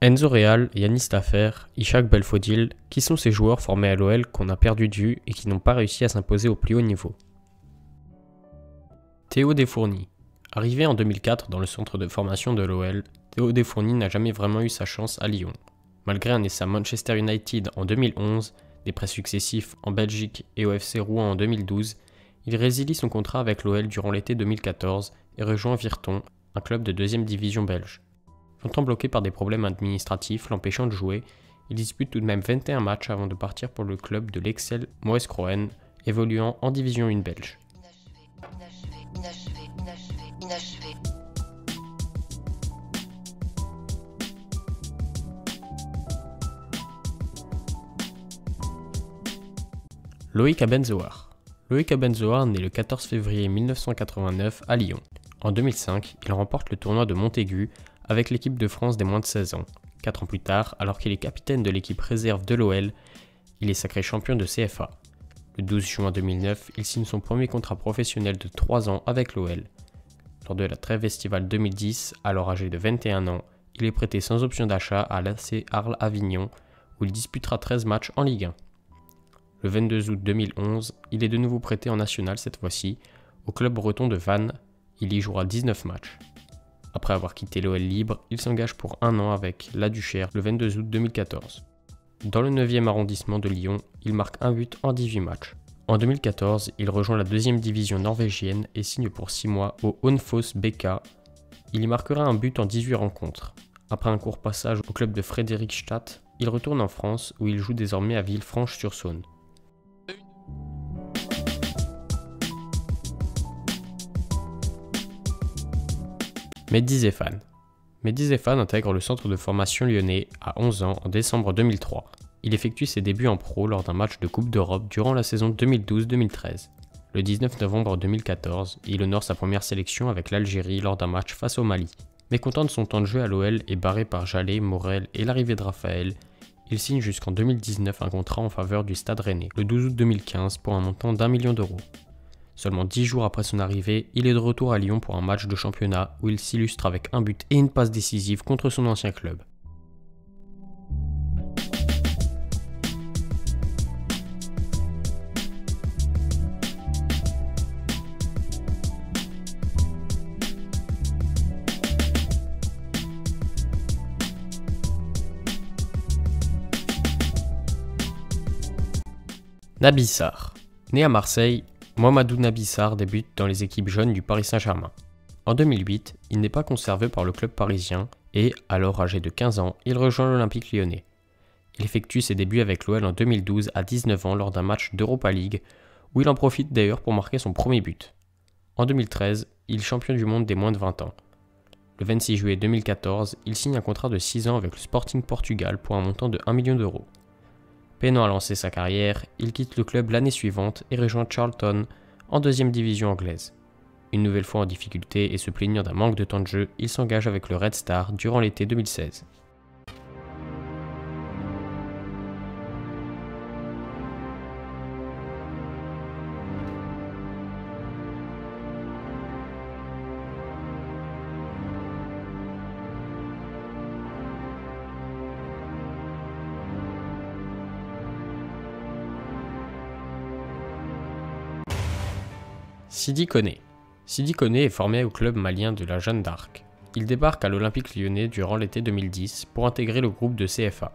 Enzo Real, Yanis Taffer, Ishak Belfodil, qui sont ces joueurs formés à l'OL qu'on a perdu de vue et qui n'ont pas réussi à s'imposer au plus haut niveau. Théo Desfourny. Arrivé en 2004 dans le centre de formation de l'OL, Théo Desfourny n'a jamais vraiment eu sa chance à Lyon. Malgré un essai à Manchester United en 2011, des prêts successifs en Belgique et au FC Rouen en 2012, il résilie son contrat avec l'OL durant l'été 2014 et rejoint Virton, un club de deuxième division belge. Longtemps bloqué par des problèmes administratifs l'empêchant de jouer, il dispute tout de même 21 matchs avant de partir pour le club de l'Excel Moeskroen, évoluant en division 1 belge. Loïc Abenzoar. Loïc Abenzoar naît le 14 février 1989 à Lyon. En 2005, il remporte le tournoi de Montaigu avec l'équipe de France des moins de 16 ans. 4 ans plus tard, alors qu'il est capitaine de l'équipe réserve de l'OL, il est sacré champion de CFA. Le 12 juin 2009, il signe son premier contrat professionnel de 3 ans avec l'OL. Lors de la trêve estivale 2010, alors âgé de 21 ans, il est prêté sans option d'achat à l'AC Arles Avignon, où il disputera 13 matchs en Ligue 1. Le 22 août 2011, il est de nouveau prêté en national cette fois-ci, au club breton de Vannes. Il y jouera 19 matchs. Après avoir quitté l'OL libre, il s'engage pour 1 an avec La Duchère le 22 août 2014. Dans le 9e arrondissement de Lyon, il marque un but en 18 matchs. En 2014, il rejoint la 2e division norvégienne et signe pour 6 mois au Hønefoss BK. Il y marquera un but en 18 rencontres. Après un court passage au club de Fredrikstad, il retourne en France où il joue désormais à Villefranche-sur-Saône. Mehdi Zéphane. Mehdi Zéphane intègre le centre de formation lyonnais à 11 ans en décembre 2003. Il effectue ses débuts en pro lors d'un match de Coupe d'Europe durant la saison 2012-2013. Le 19 novembre 2014, il honore sa première sélection avec l'Algérie lors d'un match face au Mali. Mécontent de son temps de jeu à l'OL et barré par Jallet, Morel et l'arrivée de Raphaël, il signe jusqu'en 2019 un contrat en faveur du Stade Rennais, le 12 août 2015 pour un montant d'1 million d'euros. Seulement 10 jours après son arrivée, il est de retour à Lyon pour un match de championnat où il s'illustre avec un but et une passe décisive contre son ancien club. Naby Sarr. Né à Marseille, Mouhamadou Naby Sarr débute dans les équipes jeunes du Paris Saint-Germain. En 2008, il n'est pas conservé par le club parisien et, alors âgé de 15 ans, il rejoint l'Olympique lyonnais. Il effectue ses débuts avec l'OL en 2012 à 19 ans lors d'un match d'Europa League, où il en profite d'ailleurs pour marquer son premier but. En 2013, il est champion du monde des moins de 20 ans. Le 26 juillet 2014, il signe un contrat de 6 ans avec le Sporting Portugal pour un montant de 1 million d'euros. Peinant à lancer sa carrière, il quitte le club l'année suivante et rejoint Charlton en 2e division anglaise. Une nouvelle fois en difficulté et se plaignant d'un manque de temps de jeu, il s'engage avec le Red Star durant l'été 2016. Sidi Koné. Sidi Koné est formé au club malien de la Jeanne d'Arc. Il débarque à l'Olympique lyonnais durant l'été 2010 pour intégrer le groupe de CFA.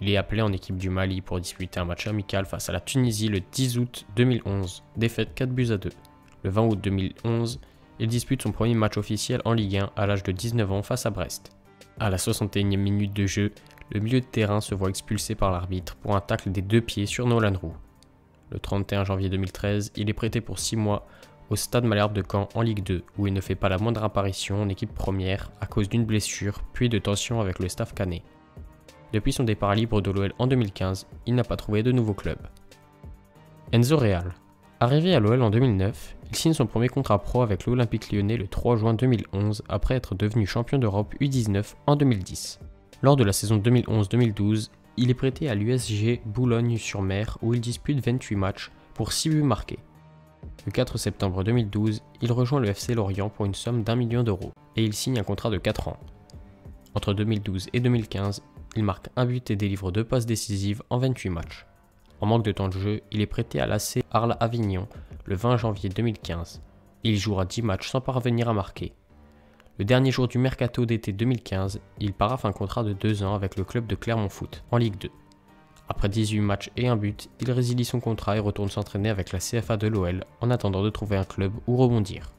Il est appelé en équipe du Mali pour disputer un match amical face à la Tunisie le 10 août 2011, défaite 4-2. Le 20 août 2011, il dispute son premier match officiel en Ligue 1 à l'âge de 19 ans face à Brest. À la 61e minute de jeu, le milieu de terrain se voit expulsé par l'arbitre pour un tacle des 2 pieds sur Nolan Roux. Le 31 janvier 2013, il est prêté pour 6 mois au Stade Malherbe de Caen en Ligue 2, où il ne fait pas la moindre apparition en équipe première à cause d'une blessure, puis de tensions avec le staff caennais. Depuis son départ libre de l'OL en 2015, il n'a pas trouvé de nouveau club. Enzo Real. Arrivé à l'OL en 2009, il signe son premier contrat pro avec l'Olympique lyonnais le 3 juin 2011 après être devenu champion d'Europe U19 en 2010. Lors de la saison 2011-2012, il est prêté à l'USG Boulogne-sur-Mer où il dispute 28 matchs pour 6 buts marqués. Le 4 septembre 2012, il rejoint le FC Lorient pour une somme d'1 million d'euros et il signe un contrat de 4 ans. Entre 2012 et 2015, il marque un but et délivre 2 passes décisives en 28 matchs. En manque de temps de jeu, il est prêté à l'AC Arles Avignon le 20 janvier 2015. Il jouera 10 matchs sans parvenir à marquer. Le dernier jour du mercato d'été 2015, il paraphe un contrat de 2 ans avec le club de Clermont Foot, en Ligue 2. Après 18 matchs et un but, il résilie son contrat et retourne s'entraîner avec la CFA de l'OL en attendant de trouver un club où rebondir.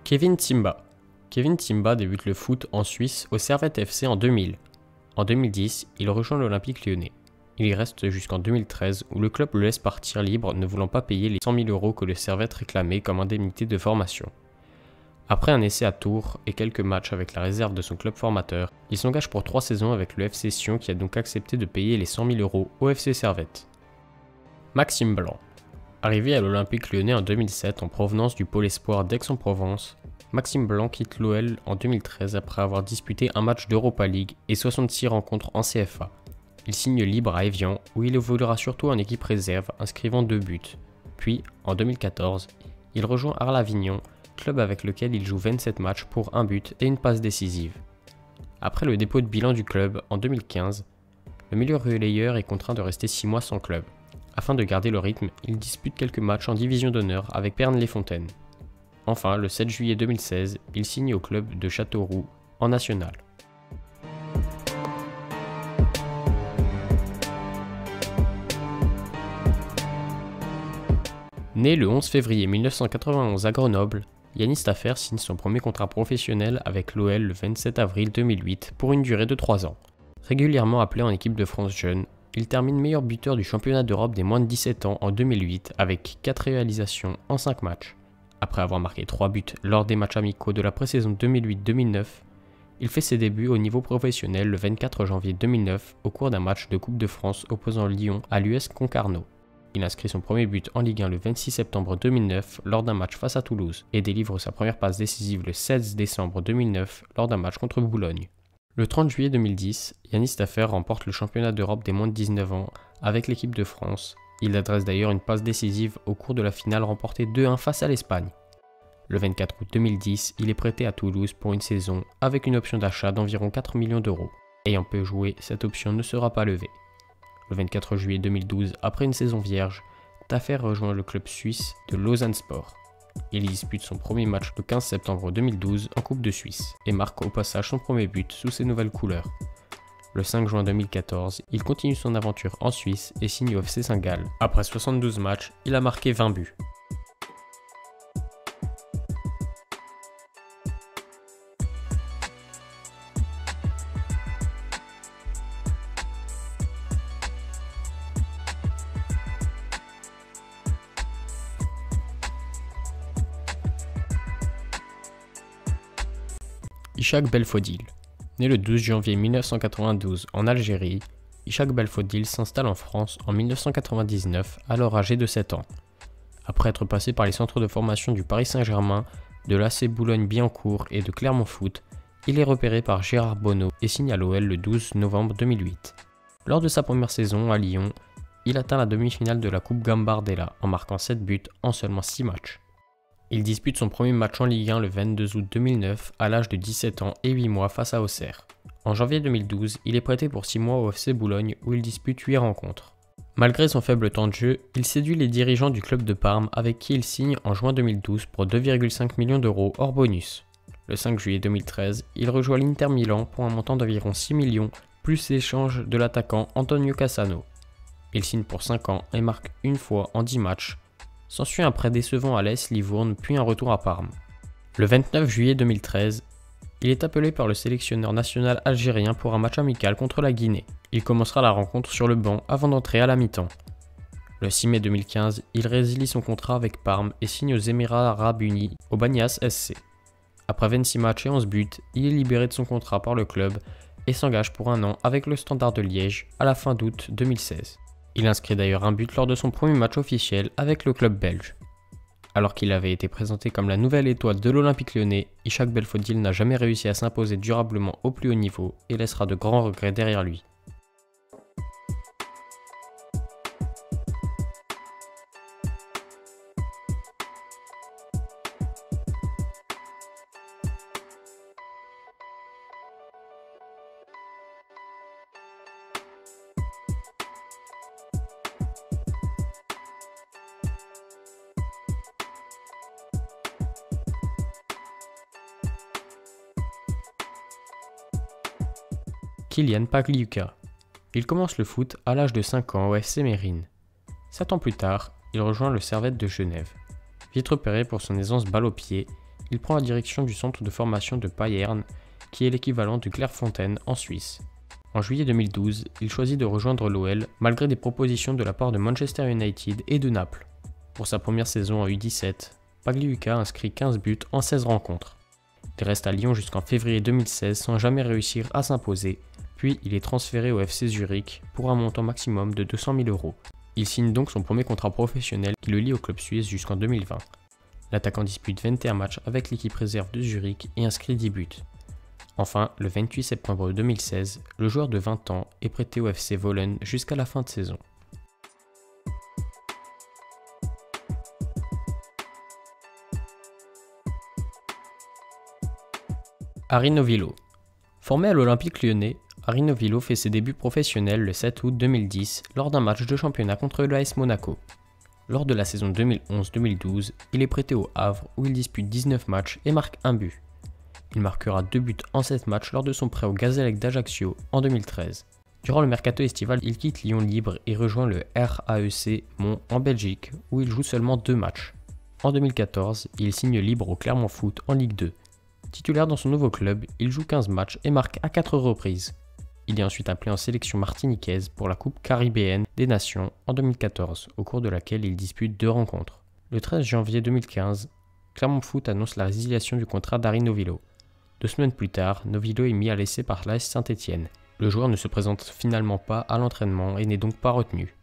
Kevin Timba. Kevin Timba débute le foot en Suisse au Servette FC en 2000. En 2010, il rejoint l'Olympique Lyonnais. Il y reste jusqu'en 2013 où le club le laisse partir libre ne voulant pas payer les 100 000 € que le Servette réclamait comme indemnité de formation. Après un essai à Tours et quelques matchs avec la réserve de son club formateur, il s'engage pour 3 saisons avec le FC Sion qui a donc accepté de payer les 100 000 € au FC Servette. Maxime Blanc. Arrivé à l'Olympique Lyonnais en 2007 en provenance du pôle espoir d'Aix-en-Provence, Maxime Blanc quitte l'OL en 2013 après avoir disputé un match d'Europa League et 66 rencontres en CFA. Il signe libre à Évian où il évoluera surtout en équipe réserve inscrivant 2 buts. Puis, en 2014, il rejoint Arles Avignon, club avec lequel il joue 27 matchs pour 1 but et une passe décisive. Après le dépôt de bilan du club en 2015, le milieu relayeur est contraint de rester 6 mois sans club. Afin de garder le rythme, il dispute quelques matchs en division d'honneur avec Pernes-les-Fontaines. Enfin, le 7 juillet 2016, il signe au club de Châteauroux, en national. Né le 11 février 1991 à Grenoble, Yanis Taffer signe son premier contrat professionnel avec l'OL le 27 avril 2008 pour une durée de 3 ans. Régulièrement appelé en équipe de France jeune, il termine meilleur buteur du championnat d'Europe des moins de 17 ans en 2008 avec 4 réalisations en 5 matchs. Après avoir marqué 3 buts lors des matchs amicaux de la pré-saison 2008-2009, il fait ses débuts au niveau professionnel le 24 janvier 2009 au cours d'un match de Coupe de France opposant Lyon à l'US Concarneau. Il inscrit son premier but en Ligue 1 le 26 septembre 2009 lors d'un match face à Toulouse et délivre sa première passe décisive le 16 décembre 2009 lors d'un match contre Boulogne. Le 30 juillet 2010, Yanis Taffer remporte le championnat d'Europe des moins de 19 ans avec l'équipe de France. Il adresse d'ailleurs une passe décisive au cours de la finale remportée 2-1 face à l'Espagne. Le 24 août 2010, il est prêté à Toulouse pour une saison avec une option d'achat d'environ 4 millions d'euros. Ayant peu joué, cette option ne sera pas levée. Le 24 juillet 2012, après une saison vierge, Taffer rejoint le club suisse de Lausanne Sport. Il y dispute son premier match le 15 septembre 2012 en Coupe de Suisse et marque au passage son premier but sous ses nouvelles couleurs. Le 5 juin 2014, il continue son aventure en Suisse et signe au FC Saint-Gall. Après 72 matchs, il a marqué 20 buts. Ishak Belfodil. Né le 12 janvier 1992 en Algérie, Ishak Belfodil s'installe en France en 1999, alors âgé de 7 ans. Après être passé par les centres de formation du Paris Saint-Germain, de l'AC Boulogne-Billancourt et de Clermont Foot, il est repéré par Gérard Bonneau et signe à l'OL le 12 novembre 2008. Lors de sa première saison à Lyon, il atteint la demi-finale de la Coupe Gambardella en marquant 7 buts en seulement 6 matchs. Il dispute son premier match en Ligue 1 le 22 août 2009 à l'âge de 17 ans et 8 mois face à Auxerre. En janvier 2012, il est prêté pour 6 mois au FC Boulogne où il dispute 8 rencontres. Malgré son faible temps de jeu, il séduit les dirigeants du club de Parme avec qui il signe en juin 2012 pour 2,5 millions d'euros hors bonus. Le 5 juillet 2013, il rejoint l'Inter Milan pour un montant d'environ 6 millions plus l'échange de l'attaquant Antonio Cassano. Il signe pour 5 ans et marque une fois en 10 matchs. S'ensuit un prêt décevant à l'AS Livourne puis un retour à Parme. Le 29 juillet 2013, Il est appelé par le sélectionneur national algérien pour un match amical contre la Guinée. Il commencera la rencontre sur le banc avant d'entrer à la mi-temps. Le 6 mai 2015, il résilie son contrat avec Parme et signe aux Émirats Arabes Unis au Banyas SC. Après 26 matchs et 11 buts, il est libéré de son contrat par le club et s'engage pour un an avec le Standard de Liège à la fin d'août 2016. Il inscrit d'ailleurs un but lors de son premier match officiel avec le club belge. Alors qu'il avait été présenté comme la nouvelle étoile de l'Olympique lyonnais, Ishak Belfodil n'a jamais réussi à s'imposer durablement au plus haut niveau et laissera de grands regrets derrière lui. Kylian Pagliuca. Il commence le foot à l'âge de 5 ans au FC Mérine. 7 ans plus tard, il rejoint le Servette de Genève. Vite repéré pour son aisance balle au pied, il prend la direction du centre de formation de Payerne, qui est l'équivalent du Clairefontaine en Suisse. En juillet 2012, il choisit de rejoindre l'OL malgré des propositions de la part de Manchester United et de Naples. Pour sa première saison en U17, Pagliuca inscrit 15 buts en 16 rencontres. Il reste à Lyon jusqu'en février 2016 sans jamais réussir à s'imposer, puis il est transféré au FC Zurich pour un montant maximum de 200 000 €. Il signe donc son premier contrat professionnel qui le lie au club suisse jusqu'en 2020. L'attaquant dispute 21 matchs avec l'équipe réserve de Zurich et inscrit 10 buts. Enfin, le 28 septembre 2016, le joueur de 20 ans est prêté au FC Wohlen jusqu'à la fin de saison. Harry Novillo. Formé à l'Olympique lyonnais, Harry Novillo fait ses débuts professionnels le 7 août 2010 lors d'un match de championnat contre l'AS Monaco. Lors de la saison 2011-2012, il est prêté au Havre où il dispute 19 matchs et marque un but. Il marquera 2 buts en 7 matchs lors de son prêt au Gazélec d'Ajaccio en 2013. Durant le mercato estival, il quitte Lyon libre et rejoint le RAEC Mons en Belgique où il joue seulement 2 matchs. En 2014, il signe libre au Clermont Foot en Ligue 2. Titulaire dans son nouveau club, il joue 15 matchs et marque à 4 reprises. Il est ensuite appelé en sélection martiniquaise pour la Coupe caribéenne des Nations en 2014, au cours de laquelle il dispute 2 rencontres. Le 13 janvier 2015, Clermont Foot annonce la résiliation du contrat d'Harry Novillo. 2 semaines plus tard, Novillo est mis à l'essai par l'AS Saint-Étienne. Le joueur ne se présente finalement pas à l'entraînement et n'est donc pas retenu.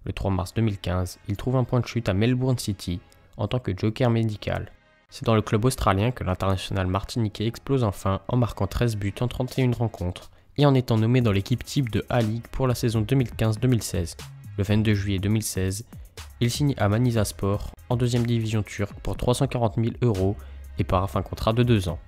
Le 3 mars 2015, il trouve un point de chute à Melbourne City en tant que joker médical. C'est dans le club australien que l'international martiniquais explose enfin en marquant 13 buts en 31 rencontres et en étant nommé dans l'équipe type de A-League pour la saison 2015-2016. Le 22 juillet 2016, il signe à Manisaspor en 2e division turque pour 340 000 € et part un contrat de 2 ans.